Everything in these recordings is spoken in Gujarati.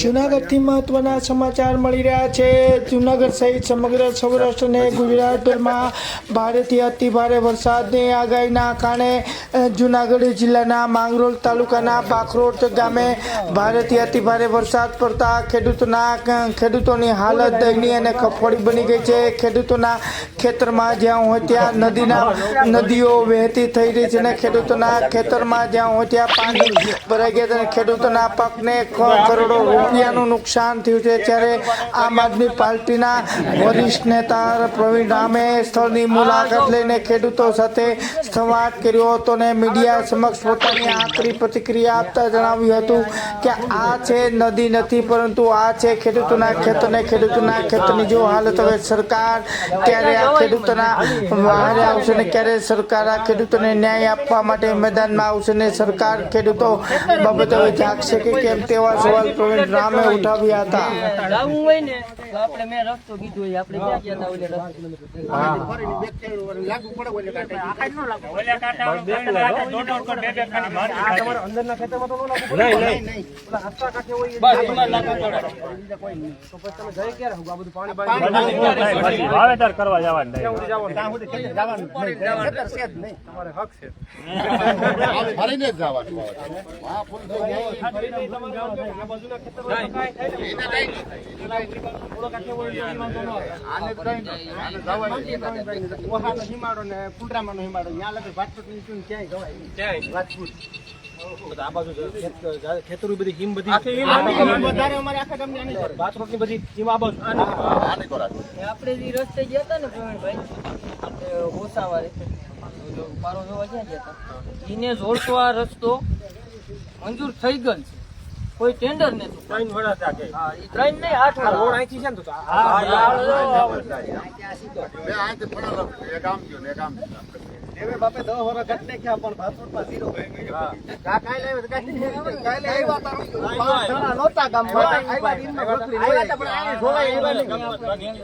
જૂનાગઢથી મહત્વના સમાચાર મળી રહ્યા છે। જૂનાગઢ સહિત સમગ્ર સૌરાષ્ટ્ર અને ગુજરાતભરમાં ભારેથી અતિભારે વરસાદની આગાહીના કારણે જૂનાગઢ જિલ્લાના માંગરોળ તાલુકાના બાખરોટ ગામે ભારેથી અતિભારે વરસાદ પડતા ખેડૂતોની હાલત દયનીય અને કફોડી બની ગઈ છે। ખેડૂતોના ખેતરમાં જ્યાં હોય ત્યાં નદીઓ વહેતી થઈ રહી છે અને ખેડૂતોના ખેતરમાં જ્યાં હોય ત્યાં પાણી ભરાઈ ગયા છે અને ખેડૂતોના પાકને કરોડો રૂપિયાનું નુકસાન થયું છે। ત્યારે આમ આદમી પાર્ટીના વરિષ્ઠ નેતા પ્રવીણ રામે સ્થળની મુલાકાત લઈને ખેડૂતો સાથે સંવાદ કર્યો હતો અને મીડિયા સમક્ષ પોતાની આકરી પ્રતિક્રિયા આપતા જણાવ્યું હતું કે આ છે નદી નથી પરંતુ આ છે ખેડૂતોના ખેતરને ખેડૂતોના ખેતરની જો હાલત હવે સરકાર ક્યારે આ ખેડૂતોના બહાર આવશે ને ક્યારે સરકાર આ ખેડૂતોને ન્યાય આપવા માટે મેદાનમાં આવશે ને સરકાર ખેડૂતો બાબતે હવે જાગશે કે કેમ તેવા સવાલ પ્રવીણ રામે ઉઠાવ્યા હતા। વાવેતર કરવા જવાનું ખેતરો બધી હિમ બધી બધી હિમ આ બાજુ આપણે જે રસ્તે ગયા હતા ને પ્રવીણભાઈ આપણે ઓસાવારે પારો જોવા ક્યાં ગયા હતા એને જોડતો આ રસ્તો મંજૂર થઈ ગયો છે કોઈ ટેન્ડર નથી 3 વર્ષ આગે હા એ 3 નહીં 8 વર્ષ રોડ અહીંથી છે ને તો એવે બાપે 10 વર્ષ ઘટ નાખ્યા પણ પાસપોર્ટમાં 0 હા કાઈ આવ્યા તારો નોતા ગામમાં આવ્યા દિનમાં રોકલી આવ્યા પણ આ જોવાય આવ્યા નહીં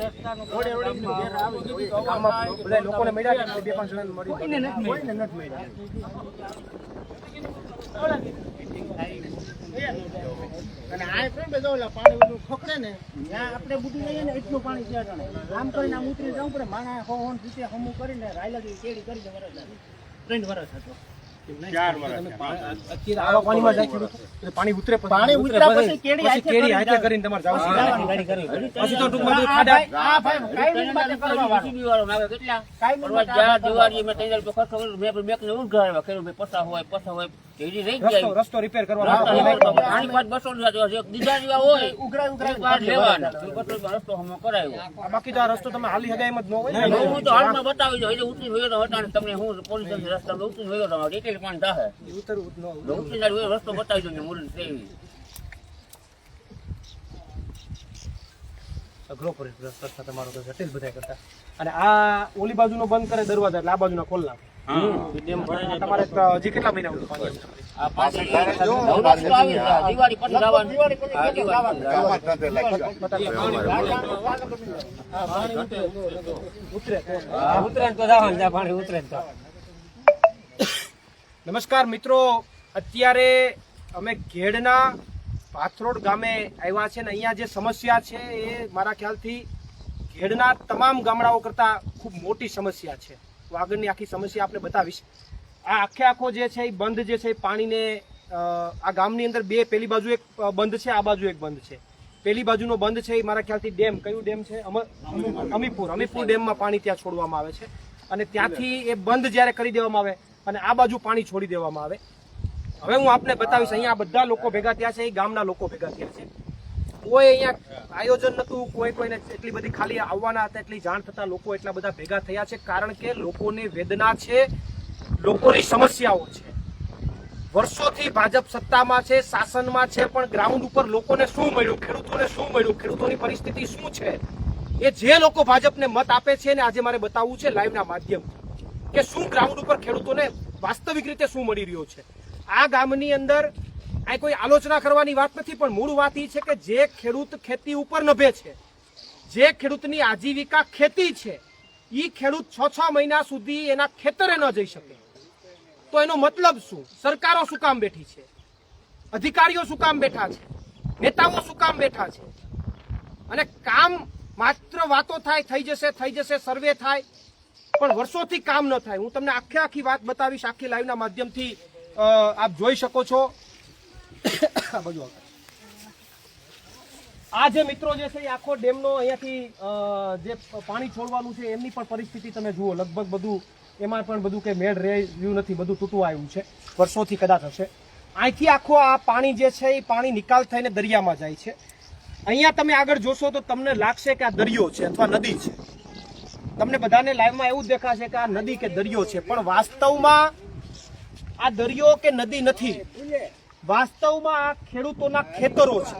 રોડે ઘેર આવી ગામમાં બધા લોકોને મળ્યા કે 2-5 જણાને મળી કોઈને નથી મળ્યા અને આ પણ બેજો પાણી બધું ખોખડે ને ત્યાં આપણે બુટી લઈએ ને એટલું પાણી ત્યાં જાણે આમ કરીને આમ ઉતરી જવું પડે માણા હોન રીતે હમું કરીને રાયલા જેવી કેડી કરી દે વરસ 3 વર્ષ હતો 4 વર્ષ અત્યારે આવા પાણીમાં જાય છે પાણી ઉતરે પછી કેડી હાથે કરીને તમારે જાવ ગાડી કરી પછી તો ટૂંકમાં ખાડા આ ભાઈ કાઈ માટે કરવા વાળો વાળો આવે કેટલા કાઈ માટે જા દિવાળી મે તૈયાર તો ખર્ચો મે ને ઉઘાડવા ખેડૂત ભાઈ પસા હોય કેડી રહી જાય રસ્તો રિપેર કરવા પાણી વાત 200 એક દિજારીવા હોય ઉઘરાય લેવાના રસ્તો હમો કરાયો બાકી તો આ રસ્તો તમે હાલી હગાય એમ જ ન હોય હું તો હાલમાં બતાવી દઉં એટલે ઉતરી હોય તો હટાને તમને હું પોલીસ રસ્તા ઉતરી હોય તો એટલે પાણી દાહે ઉતરવું ન ઉતરી જાય રસ્તો બતાવી દઉં મુરન સેવી અઘરો પર રસ્તા તમારો તો જટિલ બધાય કરતા અને આ ઓલી બાજુનો બંધ કરે દરવાજા એટલે આ બાજુના ખોલ નાખે તમારે હજી કેટલા મહિના સુધી પાણી આ પાછી દિવાળી પછી જવાનું ઉતરે તો જવાનું પાણી ઉતરે તો નમસ્કાર મિત્રો, અત્યારે અમે ઘેડના પાથરોડ ગામે આવ્યા છે ને અહીંયા જે સમસ્યા છે એ મારા ખ્યાલથી ઘેડના તમામ ગામડાઓ કરતા ખૂબ મોટી સમસ્યા છે। તો આગળની આખી સમસ્યા આપણે બતાવીશ। આ આખો જે છે એ બંધ જે છે એ પાણીને આ ગામની અંદર બે પેલી બાજુ એક બંધ છે આ બાજુ એક બંધ છે। પેલી બાજુનો બંધ છે એ મારા ખ્યાલથી ડેમ કયું ડેમ છે અમીપુર ડેમમાં પાણી ત્યાં છોડવામાં આવે છે અને ત્યાંથી એ બંધ જ્યારે કરી દેવામાં આવે અને આ બાજુ પાણી છોડી દેવામાં આવે। હવે હું આપને બતાવીશ અહીંયા બધા લોકો ભેગા થયા છે એ ગામના લોકો ભેગા થયા છે। કોઈ અહીંયા આયોજન નતું કોઈને એટલી બધી ખાલી આવવાના હતા એટલી જાણ થતા લોકો એટલા બધા ભેગા થયા છે કારણ કે લોકોને વેદના છે, લોકોની સમસ્યાઓ છે। વર્ષોથી ભાજપ સત્તામાં છે, શાસનમાં છે, પણ ગ્રાઉન્ડ ઉપર લોકોને શું મળ્યું, ખેડૂતોને શું મળ્યું, ખેડૂતોની પરિસ્થિતિ શું છે એ જે લોકો ભાજપને મત આપે છે ને આજે મારે બતાવવું છે લાઈવના માધ્યમથી કે શું ગ્રાઉન્ડ ઉપર ખેડૂતોને વાસ્તવિક રીતે શું મળી રહ્યું છે। આ ગામની અંદર આ કોઈ આલોચના કરવાની વાત નથી પણ મૂળ વાત એ છે કે જે ખેડૂત ખેતી ઉપર નભે છે, જે ખેડૂતની આજીવિકા ખેતી છે, એ ખેડૂત 6 મહિના સુધી એના ખેતરે ન જઈ શકે તો એનો મતલબ શું? સરકારો શું કામ બેઠી છે? અધિકારીઓ શું કામ બેઠા છે? નેતાઓ શું કામ બેઠા છે અને કામ માત્ર વાતો થાય, થઈ જશે, સર્વે થાય, પણ વર્ષોથી કામ ન થાય. હું તમને આખી વાત બતાવીશ, આખી લાઈવના માધ્યમથી આપ જોઈ શકો છો. આ બાજુ આવો. આ જે મિત્રો જે છે એ આખો ડેમનો અહીંયાથી જે પાણી છોડવાનું છે એમની પણ પરિસ્થિતિ તમે જુઓ. લગભગ બધું એમાં પણ બધું કે મેળ રહ્યું નથી, બધું તૂટું આવ્યું છે, વર્ષોથી કદાચ હશે. અહીંથી આખો આ પાણી જે છે એ પાણી નિકાલ થઈને દરિયામાં જાય છે. અહીંયા તમે આગળ જોશો તો તમને લાગશે કે આ દરિયો છે અથવા નદી છે. તમને બધાને લાઈવમાં એવું દેખાશે કે આ નદી કે દરિયો છે, પણ વાસ્તવમાં આ દરિયો કે નદી નથી. વાસ્તવમાં આ ખેડૂતોના ખેતરો છે.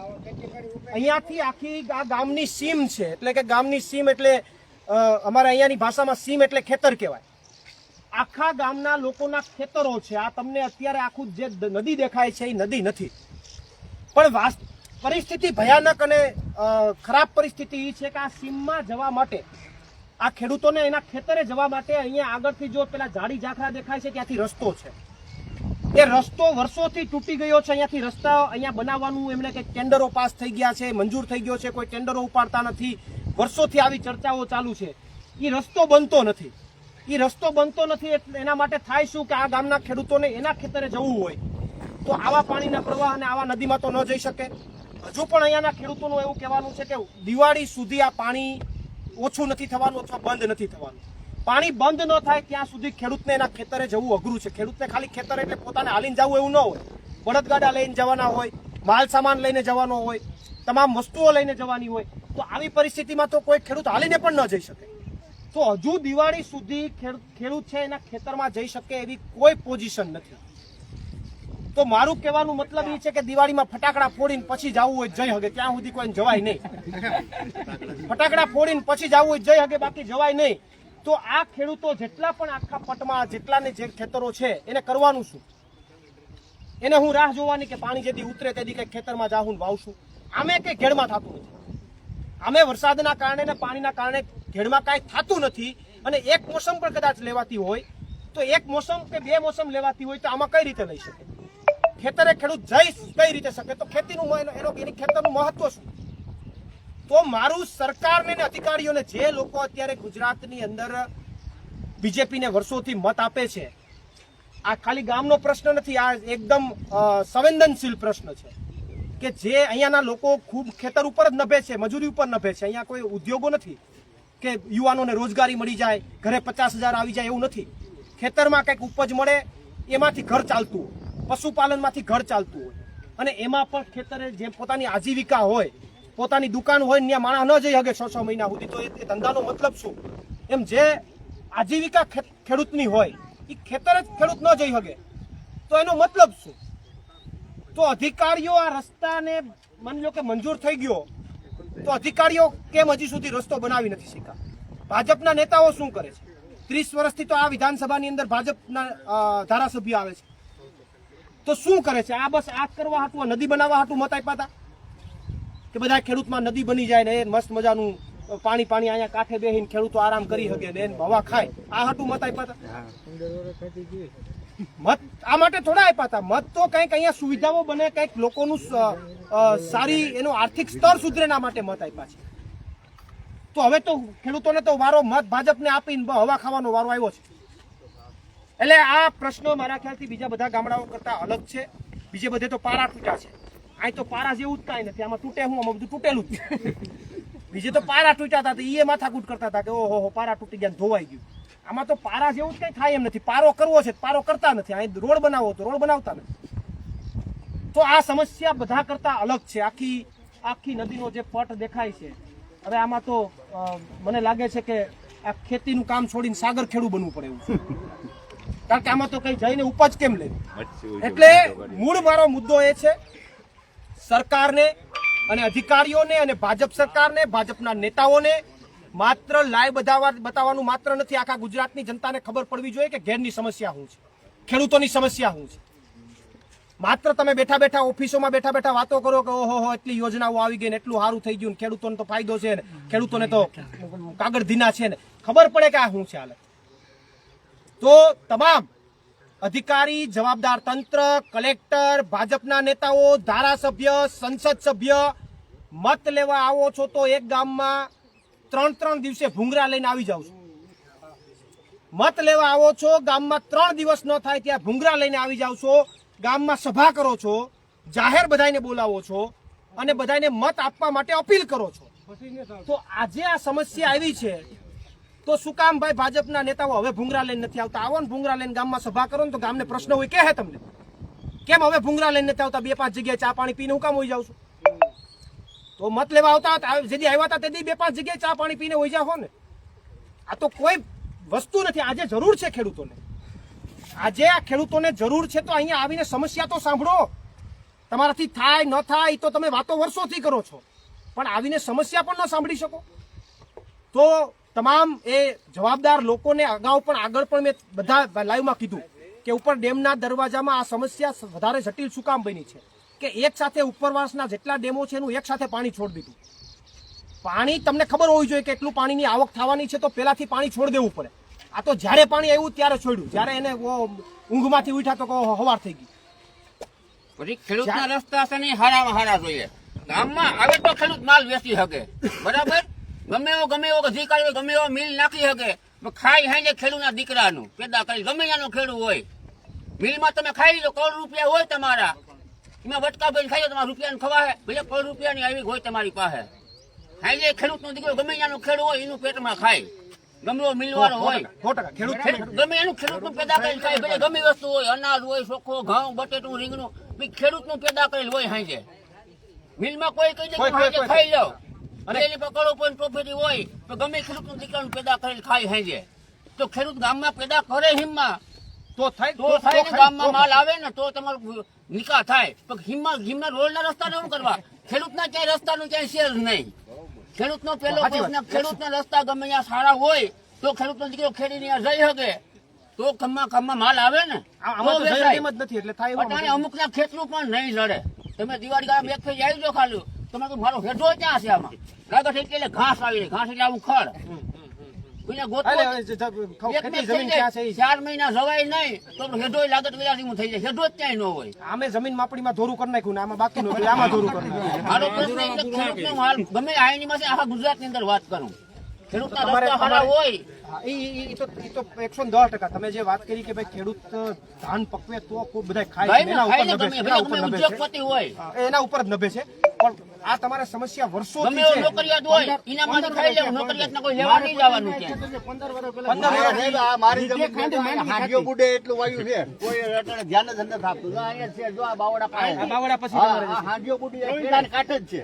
અહીંયાથી આખી આ ગામની સીમ છે, એટલે કે ગામની સીમ એટલે અમારા અહીંયાની ભાષામાં સીમ એટલે ખેતર કહેવાય. આખા ગામના લોકોના ખેતરો છે. આ તમને અત્યારે આખું જે નદી દેખાય છે એ નદી નથી, પણ પરિસ્થિતિ ભયાનક અને ખરાબ પરિસ્થિતિ એ છે કે આ સીમમાં જવા માટે, આ ખેડૂતોને એના ખેતરે જવા માટે અહીંયા આગળથી જો પેલા ઝાડી ઝાખરા દેખાય છે ત્યાંથી રસ્તો છે. એ રસ્તો વર્ષોથી તૂટી ગયો છે. અહીંયાથી રસ્તા અહીંયા બનાવવાનું એમણે કંઈક ટેન્ડરો પાસ થઈ ગયા છે, મંજૂર થઈ ગયો છે, કોઈ ટેન્ડરો ઉપાડતા નથી. વર્ષોથી આવી ચર્ચાઓ ચાલુ છે. એ રસ્તો બનતો નથી. એટલે એના માટે થાય શું કે આ ગામના ખેડૂતોને એના ખેતરે જવું હોય તો આવા પાણીના પ્રવાહ અને આવા નદીમાં તો ન જઈ શકે. હજુ પણ અહીંયાના ખેડૂતોનું એવું કહેવાનું છે કે દિવાળી સુધી આ પાણી ઓછું નથી થવાનું અથવા બંધ નથી થવાનું. પાણી બંધ ન થાય ત્યાં સુધી ખેડૂતને એના ખેતરે જવું અઘરું છે. ખેડૂતને ખાલી ખેતર એટલે પોતાને હાલીને જવું એવું ન હોય. બળદગાડા લઈને જવાના હોય, માલ સામાન લઈને જવાનો હોય, તમામ વસ્તુઓ લઈને જવાની હોય. તો આવી પરિસ્થિતિમાં તો કોઈ ખેડૂત હાલીને પણ ન જઈ શકે. તો હજુ દિવાળી સુધી ખેડૂત છે એના ખેતરમાં જઈ શકે એવી કોઈ પોઝિશન નથી. તો મારું કહેવાનું મતલબ એ છે કે દિવાળીમાં ફટાકડા ફોડીને પછી જવું હોય જઈ હગે, ત્યાં સુધી કોઈને જવાય નહીં. ફટાકડા ફોડીને પછી જવું હોય જઈ હગે, બાકી જવાય નહીં. તો આ ખેડૂતો જેટલા પણ આખા પટમાં જેટલાને જે ખેતરો છે એને કરવાનું શું? એને હું રાહ જોવાની કે પાણી જેથી ઉતરે તેથી કઈ ખેતરમાં જાહું વાવશું? આમે કઈ ઘેડમાં થતું નથી. આમે વરસાદના કારણે ને પાણીના કારણે ઘેડમાં કાંઈ થતું નથી. અને એક મોસમ પણ કદાચ લેવાતી હોય તો એક મોસમ કે બે મોસમ લેવાતી હોય તો આમાં કઈ રીતે લઈ શકે? ખેતરે ખેડૂત જઈ કઈ રીતે શકે? તો ખેતીનું એની ખેતરનું મહત્વ શું? તો મારું સરકારને ને અધિકારીઓને, જે લોકો અત્યારે ગુજરાતની અંદર બીજેપીને વર્ષોથી મત આપે છે, આ ખાલી ગામનો પ્રશ્ન નથી, આ એકદમ સંવેદનશીલ પ્રશ્ન છે કે જે અહીંયાના લોકો ખૂબ ખેતર ઉપર જ નભે છે, મજૂરી ઉપર નભે છે. અહીંયા કોઈ ઉદ્યોગો નથી કે યુવાનોને રોજગારી મળી જાય, ઘરે 50,000 આવી જાય, એવું નથી. ખેતરમાં કંઈક ઉપજ મળે એમાંથી ઘર ચાલતું હોય, પશુપાલનમાંથી ઘર ચાલતું હોય, અને એમાં પણ ખેતરે જે પોતાની આજીવિકા હોય, પોતાની દુકાન હોય, ત્યાં માણસ ન જઈ શકે 6 મહિના સુધી. તો એ ધંધાનો મતલબ શું? એમ જે આજીવિકા ખેડૂતની હોય એ ખેતર જ ખેડૂત ન જઈ શકે તો એનો મતલબ શું? તો અધિકારીઓ આ રસ્તાને માની લો કે મંજૂર થઈ ગયો, તો અધિકારીઓ કેમ હજી સુધી રસ્તો બનાવી નથી શક્યા? ભાજપના નેતાઓ શું કરે છે? 30 વર્ષથી તો આ વિધાનસભાની અંદર ભાજપના ધારાસભ્ય આવે છે, તો શું કરે છે? આ બસ આ કરવા હાટું, નદી બનાવવા હાટું મત આપ્યા હતા કે બધા ખેડૂતમાં નદી બની જાય ને મસ્ત મજાનું પાણી અહીંયા કાંઠે બેસીને ખેડૂતો આરામ કરી શકે ને હવા ખાય, આ હાટું મત આપ્યા હતા? મત આ માટે થોડા આપ્યા હતા. મત તો કંઈક અહીંયા સુવિધાઓ બને, કંઈક લોકોનું સારી એનું આર્થિક સ્તર સુધરે એના માટે મત આપ્યા છે. તો હવે તો ખેડૂતોને તો વારો મત ભાજપને આપીને હવા ખાવાનો વારો આવ્યો છે. એટલે આ પ્રશ્ન મારા ખ્યાલથી બીજા બધા ગામડાઓ કરતા અલગ છે. બીજે બધે તો પારા તૂટ્યા છે, અહીં તો પારા જેવું જ કાંઈ નથી. આમાં તૂટે હું, આમાં બધું તૂટેલું જ. બીજે તો પારા તૂટ્યા હતા તો એ માથાકૂટ કરતા હતા કે ઓહો પારા તૂટી ગયા, ધોવાઈ ગયું. આમાં તો પારા જેવું જ કઈ થાય એમ નથી. પારો કરવો છે પારો કરતા નથી, અહીં રોડ બનાવો તો રોડ બનાવતા નથી. તો આ સમસ્યા બધા કરતા અલગ છે. આખી નદીનો જે પટ દેખાય છે, હવે આમાં તો મને લાગે છે કે આ ખેતીનું કામ છોડીને સાગર ખેડૂ બનવું પડે એવું છે. કારણ કે આમાં તો કઈ જઈને ઉપજ કેમ લે? એટલે મૂળ મારો મુદ્દો એ છે, સરકારને અને અધિકારીઓને અને ભાજપ સરકારને, ભાજપના નેતાઓને માત્ર લાઈવ બતાવવાનું માત્ર નથી. આખા ગુજરાતની જનતાને ખબર પડવી જોઈએ કે ઘેરની સમસ્યા શું છે, ખેડૂતોની સમસ્યા શું છે. માત્ર તમે બેઠા બેઠા ઓફિસોમાં બેઠા બેઠા વાતો કરો કે ઓહો એટલી યોજનાઓ આવી ગઈ ને એટલું સારું થઈ ગયું, ખેડૂતોને તો ફાયદો છે ને ખેડૂતોને તો કાગળ ધીના છે ને. ખબર પડે કે આ શું છે હાલત. તો તમામ અધિકારી, જવાબદાર તંત્ર, કલેક્ટર, ભાજપના નેતાઓ, ધારાસભ્ય, સંસદ સભ્ય મત લેવા આવો છો તો એક ગામમાં 3 દિવસે ભૂંગરા લઈને આવી જાવ છો. મત લેવા આવો છો, ગામમાં 3 દિવસ ન થાય ત્યાં ભૂંગરા લઈને આવી જાવ છો, ગામમાં સભા કરો છો, જાહેર બધાને બોલાવો છો અને બધાને મત આપવા માટે અપીલ કરો છો. તો આજે આ સમસ્યા આવી છે તો શું કામ ભાઈ ભાજપના નેતાઓ હવે ભૂંગરા લઈને નથી આવતા? આવો ને ભૂંગરા લઈને ગામમાં સભા કરો ને તો ગામને પ્રશ્ન હોય કે તમને કેમ હવે ભૂંગરા લઈને નથી આવતા? 2-5 જગ્યાએ ચા પાણી પીને હું કામ હોઈ જાવ છું? તો મત લેવા આવતા હતા, જેથી આવ્યા હતા તેથી 2-5 જગ્યાએ ચા પાણી પીને હોઈ જાવ ને. આ તો કોઈ વસ્તુ નથી. આજે જરૂર છે ખેડૂતોને, આજે આ ખેડૂતોને જરૂર છે તો અહીંયા આવીને સમસ્યા તો સાંભળો. તમારાથી થાય ન થાય તો તમે વાતો વર્ષોથી કરો છો, પણ આવીને સમસ્યા પણ ન સાંભળી શકો. તો તમામ એ જવાબદાર લોકોને અગાઉ પણ આગળ પણ મેં બધા લાઈવમાં કીધું કે ઉપર ડેમના દરવાજામાં આ સમસ્યા વધારે જટિલ શું કામ બની છે કે એક સાથે ઉપરવાસના જેટલા ડેમો છે એનું એક સાથે પાણી છોડી દીધું. પાણી તમને ખબર હોવી જોઈએ કે એટલું પાણીની આવક થવાની છે તો પહેલાથી પાણી છોડી દેવું પડે. આ તો જ્યારે પાણી આવ્યું ત્યારે છોડ્યું, જ્યારે એને ઊંઘમાંથી ઉઠ્યા તો હવાર થઈ ગઈ. પછી ખેડૂતના રસ્તા છે ને હારામાં હારા જોઈએ. ગામમાં આવે તો ખેડૂત માલ વેચી શકે, બરાબર. ગમે એવો અધિકારી ગમે એવો મિલ નાખી શકે, ખાઈ ખાઈને ખેડૂતના દીકરાનું પેદા કરી ગમે ત્યાંનો ખેડૂત હોય. મિલમાં તમે ખાઈ લો, કરોડ રૂપિયા હોય તમારા, એમાં વટકા ભાઈ ખાઈ તમારા રૂપિયાને ખવાય, ભલે કરોડ રૂપિયાની આવી હોય તમારી પાસે. ખાઈ લે ખેડૂતનો દીકરો ગમે ત્યાંનો ખેડૂત હોય એનું પેટમાં ખાય, ગમે એવો મિલવાળો હોય ગમે એનું ખેડૂતનું પેદા કરી ખાય, ભલે ગમે વસ્તુ હોય, અનાજ હોય, ચોખ્ખો ઘઉં, બટેટું, રીંગણું, ખેડૂતનું પેદા કરેલ હોય. હાંજે મિલમાં કોઈ કહી દે હાંજે ખાઈ લો અને એની પર કરોડો પણ પ્રોફિટ હોય તો ગમે ખેડૂતનું દીકરાનું પેદા કરેલ ખાય. હાંજે તો ખેડૂત ગામમાં પેદા કરે હિમમાં તો થાય ને ગામમાં માલ આવે ને તો તમારો નિકાલ થાય. પણ હિમના રોડના રસ્તા શું કરવા? ખેડૂતના ક્યાંય રસ્તાનું ક્યાંય શેર નહીં. ખેડૂતનો પેલો પ્રશ્ન, ખેડૂતના રસ્તા ગમે ત્યાં સારા હોય તો ખેડૂતનો દીકરો ખેડીને જઈ શકે તો ખમ્મા માલ આવે ને. અમુકના ખેતરું પણ નહીં લડે. તમે દિવાળી ગામ એક ફેરી આવી જો ખાલી તમે તો મારો હેઠો ક્યાં છે આમાં લાગે છે એટલે ઘાસ આવી ઘાસ એટલે આવું ખડ 4 મહિના જવાય નહીં તો હેઠો લાગે થઈ જાય. હેઠો જ ક્યાંય ન હોય. આમે જમીન માપણીમાં ધોરું કરી નાખ્યું ને આમાં બાકી આમાં ધોરું કરી નાખ્યું. મારો પ્રશ્ન ખેડૂતનો માલ ગમે આઈની માં આખા ગુજરાતની અંદર વાત કરું, ખેડૂતના રસ્તા સારા હોય. ઈ તો 110%. તમે જે વાત કરી કે ભાઈ ખેડૂત ધાન પકવે તો ખૂબ બધા ખાય, એના ઉપર નભે છે. પણ આ તમારે સમસ્યા વર્ષોથી છે. નોકરિયાત હોય એનામાંથી ખાઈ લેવું, નોકરિયાતના કોઈ લેવા નહીં જવાનું છે. 15 વર્ષ મારી જમીન હાંડિયો બુડે એટલું વાયુ છે, કોઈ અટાણે ધ્યાન જ નથી આપતું. અહીંયા છે જો આ બાવડા પાસે, બાવડા પછી હાંડિયો બુડી પેલાને કાંઠે જ છે.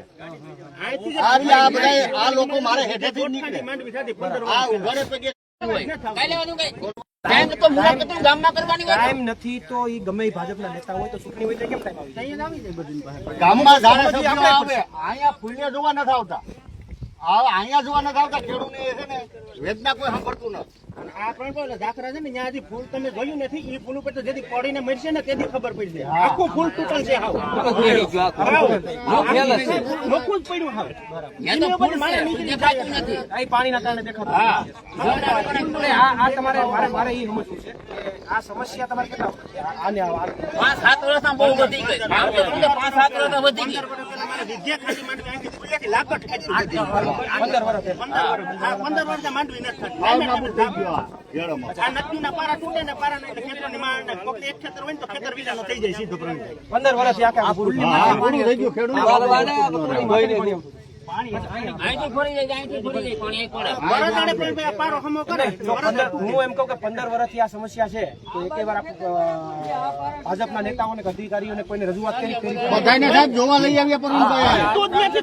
આ બધા આ લોકો મારે હેઠેથી જ નીકળે. આ ઉઘાડે પગે ગામમાં કરવાની હોય. ટાઈમ નથી તો ઈ ગમે ઈ ભાજપના નેતા હોય તો ચૂંટણી હોય તો કેમ ટાઈમ આવી જાય? ગામમાં ધારાસભ્યો આવે, અહીંયા ફૂલ્યા જોવા નથી આવતા. અહીંયા જોવા નથી આવતા. ખેડૂતને છે ને વેદના કોઈ સાંભળતું નથી. આ પણ બોલે દાખલા છે ને જ્યાંથી ફૂલ તમે જોયું નથી એ ફૂલ ઉપર તો જેથી પડીને મરશે ને તેથી ખબર પડશે. આખું ફૂલ તૂટલ છે હાવ નોખું જ પડ્યું હાવ. દેખાતું નથી. આ પાણીના કારણે દેખાતું. આ તમારે મારે ઈ સમજવું છે આ સમસ્યા તમારે કેટલા આને 5-7 વર્ષમાં બહુ વધી ગઈ. 5-7 વર્ષમાં વધી ગઈ. વિદ્યા ખાલી માંડવી અહીંથી ફૂલેથી લાકડ ખાધી 15 વર્ષ 15 વર્ષ માંડવી નથી થતી. આ નદીના પારા તૂટે ને પારા ને ખેતરની માં ફક્ત એક ખેતર હોય ને તો ખેતર વિલાનો થઈ જાય સીધો પ્રવીણ. 15 વર્ષ આખા પૂરું થઈ ગયું. ખેડૂત અહીંથી ફરી જાય, અહીંથી ફરી જાય, પાણી અહીં પડે. વરસાદે પણ પારો હમો કરે. હું એમ કહું કે 15 વર્ષથી આ સમસ્યા છે તો એકે વાર ભાજપના નેતાઓને અધિકારીઓને કોઈને રજૂઆત કરી બધાને સાહેબ જોવા લઈ આવ્યા પરમભાઈ,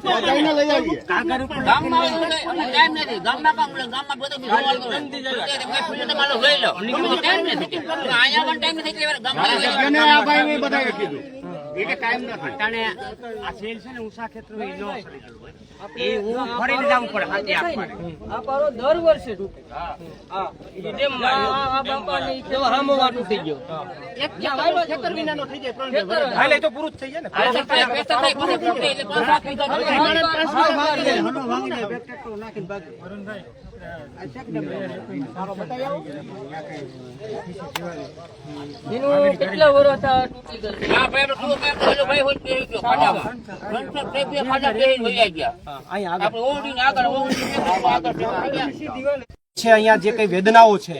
બધાને લઈ આવીએ. ગામમાં ટાઈમ નથી. ગામમાં કામ મળે, ગામમાં બધું સવાલ કરે. ફૂલે તમારો લઈ લો. ટાઈમ નથી. અહીંયા પણ ટાઈમ નથી. ગામમાં આ ભાઈ બધાએ કીધું એટલે કાયમ નથી. અટાણે આ સેલ છે ને ઉષા ખેતરો એ નો એ હું ફરીને જવું પડે હાથે આપવા આ પારો દર વર્ષે તૂટે. હા આ બાપાને ઈ કેવો હામો વાર તૂટી ગયો. એક ખેતરમાં ખેતર વિનાનો થઈ જાય 3 વર્ષ. હા, એટલે એ તો પૂરું જ થઈ જાય ને. આ સત્તા પેસા થાય પછી તૂટે એટલે 5-7 વીઘા એનું કેટલા વર્ષ આ તૂટી ગયું. હા ભાઈ આપણે શું કામ કર્યું ભાઈ હોય તે ગયો ખાડામાં 300 ખાડા બેહી વહી ગયા હા, અહીંયા આગળ આપણે ઓડીને આગળ છે. અહીંયા જે કઈ વેદનાઓ છે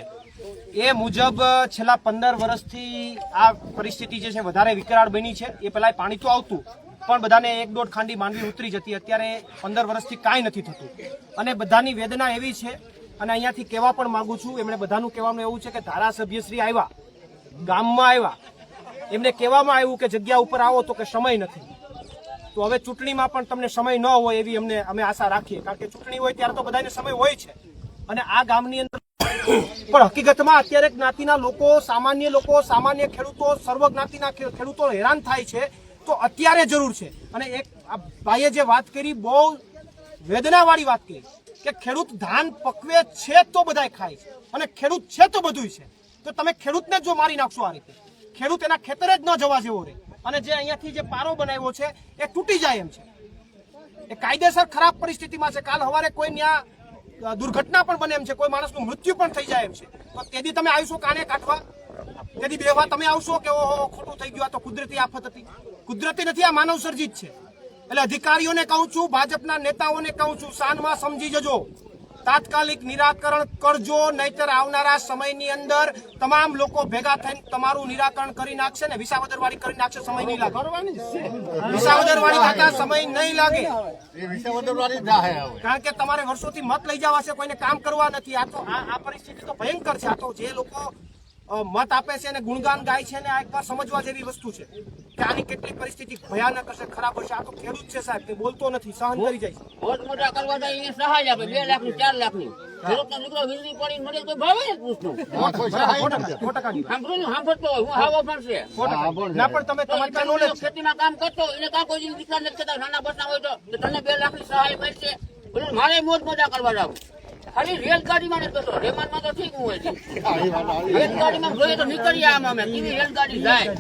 એ મુજબ છેલ્લા 15 વર્ષથી આ પરિસ્થિતિ જે છે વધારે વિકરાળ બની છે. એ પહેલા પાણી તો આવતું પણ બધાને 1-1.5 ખાંડી માંડવી ઉતરી જતી. અત્યારે 15 વર્ષથી કાંઈ નથી થતું અને બધાની વેદના એવી છે. અને અહીંયાથી કહેવા પણ માંગુ છું, એમણે બધાનું કહેવાનું એવું છે કે ધારાસભ્યશ્રી આવ્યા, ગામમાં આવ્યા, એમને કહેવામાં આવ્યું કે જગ્યા ઉપર આવો તો કે સમય નથી. તો હવે ચૂંટણીમાં પણ તમને સમય ન હોય એવી અમે આશા રાખીએ, કારણ કે ચૂંટણી હોય ત્યારે તો બધાને સમય હોય છે. અને આ ગામની અંદર પણ હકીકતમાં અત્યારે જ્ઞાતિના લોકો, સામાન્ય ખેડૂતો, સર્વ જ્ઞાતિના ખેડૂતો હેરાન થાય છે. તો અત્યારે જરૂર છે. અને એક આ ભાઈએ જે વાત કરી બહુ વેદનાવાળી વાત કરી કે ખેડૂત ધાન પકવે છે તો બધાય ખાય છે અને ખેડૂત છે તો બધું છે. તો તમે ખેડૂતને જો મારી નાખશો આ રીતે, ખેડૂત એના ખેતરે જ ન જવા જેવો રહે. અને જે અહીંયાથી જે પારો બનાવ્યો છે એ તૂટી જાય એમ છે. એ કાયદેસર ખરાબ પરિસ્થિતિમાં છે. કાલ સવારે કોઈ ત્યાં દુર્ઘટના પણ બને એમ છે, કોઈ માણસનું મૃત્યુ પણ થઈ જાય એમ છે. તો તેથી તમે આવશો કાને કાઢવા? તેથી બે વાર તમે આવશો કે ઓહો ખોટું થઈ ગયું, આ તો કુદરતી આફત હતી. કુદરતી નથી, આ માનવ સર્જિત છે. એટલે અધિકારીઓને કહું છું, ભાજપના નેતાઓને કહું છું, શાનમાં સમજી જજો, તાત્કાલિક નિરાકરણ કરજો, નહીતર આવનારા સમયની અંદર તમામ લોકો ભેગા થઈને તમારું નિરાકરણ કરી નાખશે ને વિસાવદરવાળી કરી નાખશે. સમય નહીં લાગે, વિસાવદરવાળી થતા સમય નહીં લાગે, એ વિસાવદરવાળી જ જાહે હવે. કારણ કે તમારે વર્ષોથી મત લઈ જવા છે, કોઈને કામ કરવા નથી. આ તો આ પરિસ્થિતિ તો ભયંકર છે. આ તો જે લોકો મત આપે છે અને ગુણગાન ગાય છે ને આ એકવાર સમજવા જેવી વસ્તુ છે કે આની કેટલી પરિસ્થિતિ ભયાનક હશે, ખરાબ હશે. આ તો ખેડૂત છે સાહેબ, તે બોલતો નથી, સહન કરી જાય છે. વોટ મોટા કરવા જાય એને સહાય આપે 2 લાખ ની 4 લાખ ની ખેડૂતનો દીકરો વીજળી પડી મળે તો ભાવે જ પૂછતું હા, કોઈ સહાય નથી. સાંભળતો હોય હું હાવો પણ છે ના પણ તમે તમારી પાસે knowledge છે. ખેતીમાં કામ કરતો એને કામ કોઈ દીકરા નથી કરતા નાના બસના હોય તો તને 2 લાખ ની સહાય મળશે. મારે મોજ મજા કરવા જાવ ખાલી રેલગાડીમાં નથી કરતો, રેમાનમાં તો ઠીક હોય છે. રેલગાડીમાં જોઈએ તો નીકળી આમ અમે કેવી રેલગાડી જાય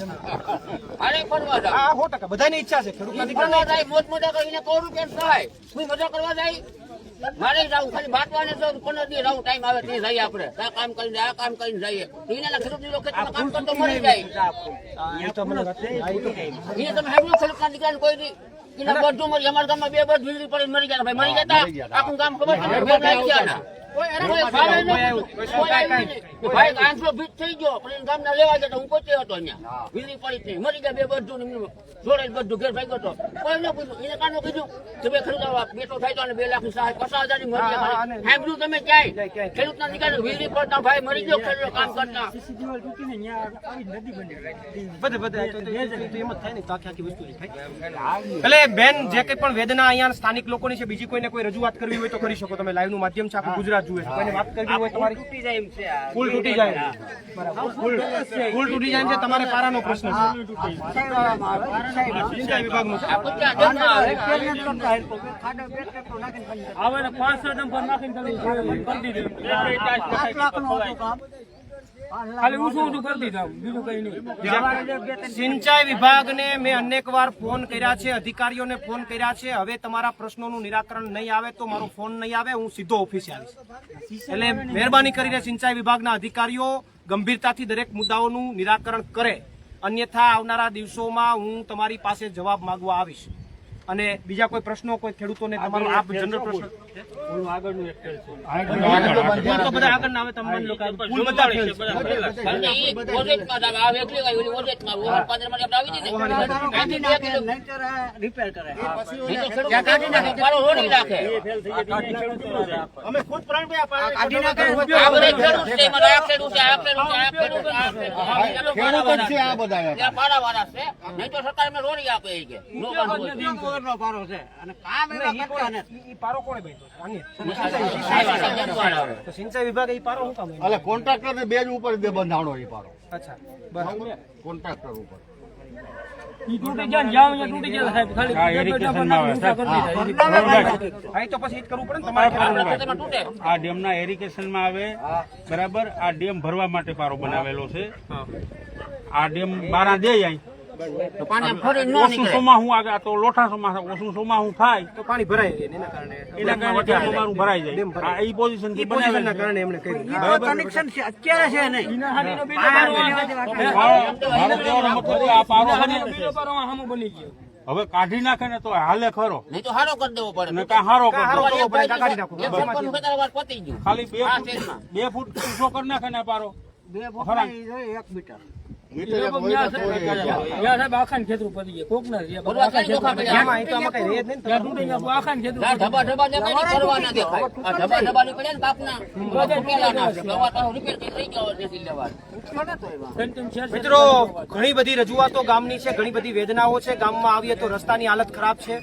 અરે ફરવા જાવ હા 100% બધાની ઈચ્છા છે ખેડૂતના દીકરા. ફરવા જાય મોજ મજા કરીને 100 રૂપિયા સહાય કોઈ મજા કરવા જાય મારે જાવ ખાલી બાટવાને તો 15 દિવસ આવું ટાઈમ આવે તે જઈએ આપણે આ કામ કરીને જઈએ એના ખેડૂત લોકો કામ કરતો મળી જાય એ તો મને વાત છે. એને તમે હેડલો ખેડૂતના દીકરાને કોઈ દી એના બધું મરી અમારા ગામમાં 2 બસ વીજળી પડી મરી ગયા ભાઈ મરી ગયા આખું ગામ ખબર છે બે લાગી ગયા ના કોઈ ભાવે નહીં ભાઈ 500 ફીટ થઈ ગયો પણ ગામના લેવા જતા હું પોતે હતો અહીંયા વીજળી પડી થઈ મરી ગયા 2 બધું જોડે બધું ઘેર ભાઈ ગયો કોઈ ન પૂછ્યું એને કાનો કીધું કે બે ખેડૂત બેઠો થાય તો 2 લાખ ની સહાય 50,000 ની મરી ગયા સાંભળ્યું તમે ક્યાંય ખેડૂતના દીકરા વીજળી પડતા ભાઈ મરી ગયો ખેડૂત કામ કરતા બધે તો એમ જ થાય ને, તો આખી વસ્તુ નહીં થાય. એટલે બેન જે કઈ પણ વેદના અહીંયા સ્થાનિક લોકોની છે, બીજી કોઈને કોઈ રજૂઆત કરવી હોય તો કરી શકો. તમે લાઈવ નું માધ્યમ છે, આખું ગુજરાત જુએ છે. કોઈને વાત કરવી હોય તમારી તૂટી જાય એમ છે, ફૂલ તૂટી જાય બરાબર, ફૂલ તૂટી જાય એમ છે. તમારે પારાનો પ્રશ્ન છે, સિંચાઈ વિભાગનો છે. સિંચાઈ વિભાગને મેં અનેક વાર ફોન કર્યા છે, અધિકારીઓને ફોન કર્યા છે. હવે તમારા પ્રશ્નોનું નિરાકરણ નહીં આવે તો મારો ફોન નહીં આવે, હું સીધો ઓફિસે આવીશ. એટલે મહેરબાની કરીને સિંચાઈ વિભાગના અધિકારીઓ ગંભીરતાથી દરેક મુદ્દાઓનું નિરાકરણ કરે, અન્યથા આવનારા દિવસોમાં હું તમારી પાસે જવાબ માંગવા આવીશ. અને બીજા કોઈ પ્રશ્નો કોઈ ખેડૂતોને તમારો આપ જનરલ પ્રશ્ન આગળનું એક તો બધા આગળ ના આવે તમે મને લોકો બધા ફેલ છે. અને ઈ પ્રોજેક્ટમાં જ આવે આ વેકલી ગઈ ઓલી પ્રોજેક્ટમાં ઓહર પાદરમાં આપણે આવી દીધી રિપેર કરે ત્યાં કાઢી નાખે પારો રોડી નાખે અમે ખુદ પ્રાણભાઈ કાઢી નાખે આ બધા ખેડૂત છે એમાં આ ખેડૂત છે આ ખેડૂત છે આ ખેડૂત છે ખેડૂત જ છે આ બધા. ત્યાં પાડાવાળા છે નહીં તો સરકાર એમને રોડી આપે એ કે નો નો પારો છે અને કામ એવા કરતા નથી. ઈ પારો કોણે બેઠો છે? આની બાંધો તો સિંચાઈ વિભાગ ઈ પારો શું કામ બેઠો? એટલે કોન્ટ્રાક્ટર ને 2 જ ઉપર બે બંધાણો એ પાડો અચ્છા બરાબર. કોન્ટ્રાક્ટર ઉપર ઈ તૂટી જાય ને જાવ અહીંયા તૂટી જાય સાહેબ ખાલી હા, irrigation માં આવે, સાહેબ. હા, એ તો પછી એ જ કરવું પડે ને તમારે આપણા ખેતરમાં તૂટે આ ડેમના એરિગેશનમાં આવે બરાબર. આ ડેમ ભરવા માટે પારો બનાવેલો છે. આ ડેમ બારા દે અહીં તો પાણી આમ ફરી ન ઓછું નીકળે સોમાહું આગળ આ તો લોઠા સોમાસા ઓછું સોમાહું થાય તો પાણી ભરાય ને એના કારણે એના કારણે ડેમ અમારું ભરાઈ જાય. આ ઈ પોઝિશન થી બનાવેલ એના છે. કારણે એમણે કહ્યું કનેક્શન છે અત્યારે છે નહીં મારો કહેવાનો મતલબ કે આ પારો છે ને, બીજો પારો હામો બની ગયો હવે કાઢી નાખે ને તો હાલે ખરો નહીં તો હારો કરી દેવો પડે ને કાં હારો કરી દો. એક ભાઈ કાઢી નાખો. એક ફૂટનું ખેતર વાર પતી ગયું ખાલી આ સ્ટેજમાં. 2 ફૂટ ઊંચો કરી નાખે ને આ પારો. ત્યાં સાહેબ આખા ને ખેતરું પડી ગયા કોક ના બોલવા કઈ ધોખા પડ્યા? આમાં એ તો આમાં કઈ રહે જ નહીં ને. ત્યાં તૂટી ગયા આખા ને ખેતરું આ ધબા ધબા દેખાય ને ફરવા ના દેખાય. આ ધબા ધબા નીકળ્યા ને બાપના ફૂટેલા ના છે. દવા તો રિપેર કરી લઈ જાવ દેખી લેવા. મિત્રો ઘણી બધી રજૂઆતો ગામની છે, ઘણી બધી વેદનાઓ છે. ગામમાં આવીએ તો રસ્તાની હાલત ખરાબ છે,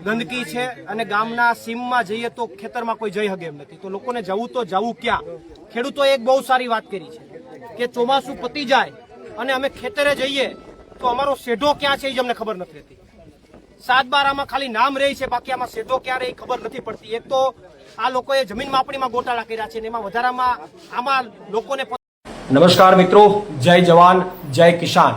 ગંદકી છે, અને ગામના સીમમાં જઈએ તો ખેતરમાં કોઈ જઈ શકે એમ નથી. તો લોકોને જવું તો જવું ક્યાં? ખેડૂતોએ એક બહુ સારી વાત કરી છે કે ચોમાસું પતી જાય અને અમે ખેતરે જઈએ તો અમારો શેઢો ક્યાં છે એ જ અમને ખબર નથી રહેતી. 7/12 ખાલી નામ રહે છે, બાકી આમાં શેઢો ક્યાં રહે એ ખબર નથી પડતી. એક તો આ લોકોએ જમીન માપણીમાં ગોટાળા કર્યા છે, અને એમાં વધારામાં આમાં લોકોને. નમસ્કાર મિત્રો, જય જવાન જય કિસાન.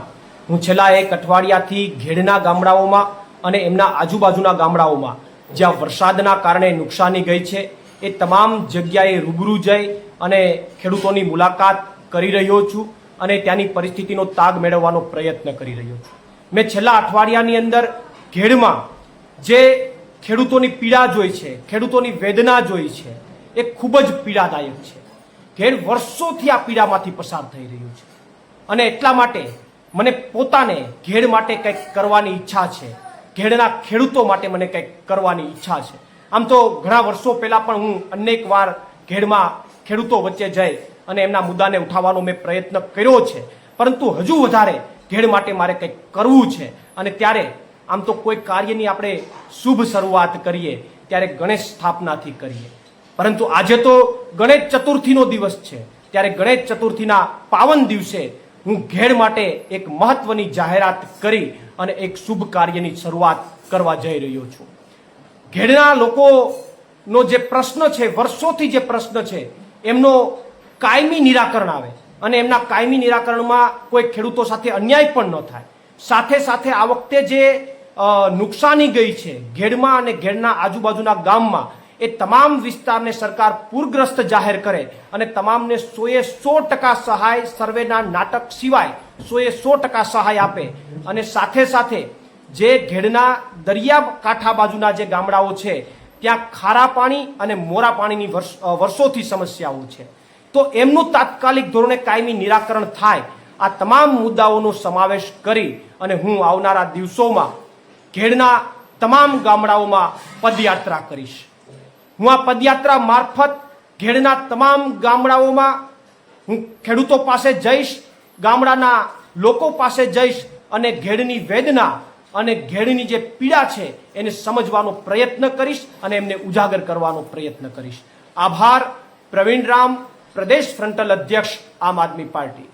હું છેલ્લા એક અઠવાડિયાથી ઘેડના ગામડાઓમાં અને એમના આજુબાજુના ગામડાઓમાં જ્યાં વરસાદના કારણે નુકસાની ગઈ છે એ તમામ જગ્યાએ રૂબરૂ જઈ અને ખેડૂતોની મુલાકાત કરી રહ્યો છું અને ત્યાંની પરિસ્થિતિનો તાગ મેળવવાનો પ્રયત્ન કરી રહ્યો છું. મેં છેલ્લા અઠવાડિયાની અંદર ઘેડમાં જે ખેડૂતોની પીડા જોઈ છે, ખેડૂતોની વેદના જોઈ છે, એ ખૂબ જ પીડાદાયક છે. ઘેડ વર્ષોથી આ પીડામાંથી પસાર થઈ રહ્યું છે અને એટલા માટે મને પોતાને ઘેડ માટે કંઈક કરવાની ઈચ્છા છે. ઘેડના ખેડૂતો માટે મને કંઈક કરવાની ઈચ્છા છે. આમ તો ઘણા વર્ષો પહેલા પણ હું અનેક વાર ઘેડમાં ખેડૂતો વચ્ચે જઈ અને એમના મુદ્દાને ઉઠાવવાનો મેં પ્રયત્ન કર્યો છે, પરંતુ હજુ વધારે ઘેડ માટે મારે કંઈક કરવું છે. અને ત્યારે આમ તો કોઈ કાર્યની આપણે શુભ શરૂઆત કરીએ ત્યારે ગણેશ સ્થાપનાથી કરીએ, પરંતુ આજે તો ગણેશ ચતુર્થીનો દિવસ છે. ત્યારે ગણેશ ચતુર્થીના પાવન દિવસે હું ઘેડ માટે એક મહત્વની જાહેરાત કરી અને એક શુભ કાર્યની શરૂઆત કરવા જઈ રહ્યો છું. ઘેડના લોકોનો જે પ્રશ્ન છે, વર્ષોથી જે પ્રશ્ન છે, એમનો કાયમી નિરાકરણ આવે અને એમના કાયમી નિરાકરણમાં કોઈ ખેડૂતો સાથે અન્યાય પણ ન થાય. સાથે સાથે આ વખતે જે નુકસાની ગઈ છે ઘેડમાં અને ઘેડના આજુબાજુના ગામમાં, એ તમામ વિસ્તારને સરકાર પૂરગ્રસ્ત જાહેર કરે અને તમામને 100% સહાય, સર્વેના નાટક સિવાય 100% સહાય આપે. અને સાથે સાથે જે ઘેડના દરિયા કાંઠા બાજુના જે ગામડાઓ છે ત્યાં ખારા પાણી અને મોરા પાણીની વર્ષોથી સમસ્યાઓ છે, તો એમનું તાત્કાલિક ધોરણે કાયમી નિરાકરણ થાય. આ તમામ મુદ્દાઓનો સમાવેશ કરી અને હું આવનારા દિવસોમાં ઘેડના તમામ ગામડાઓમાં પદયાત્રા કરીશ. હું આ પદયાત્રા મારફત ઘેડના તમામ ગામડાઓમાં હું ખેડૂતો પાસે જઈશ, ગામડાના લોકો પાસે જઈશ અને ઘેડની વેદના અને ઘેડની જે પીડા છે એને સમજવાનો પ્રયત્ન કરીશ અને એમને ઉજાગર કરવાનો પ્રયત્ન કરીશ. આભાર. પ્રવીણ રામ, પ્રદેશ ફ્રન્ટલ અધ્યક્ષ, આમ આદમી પાર્ટી.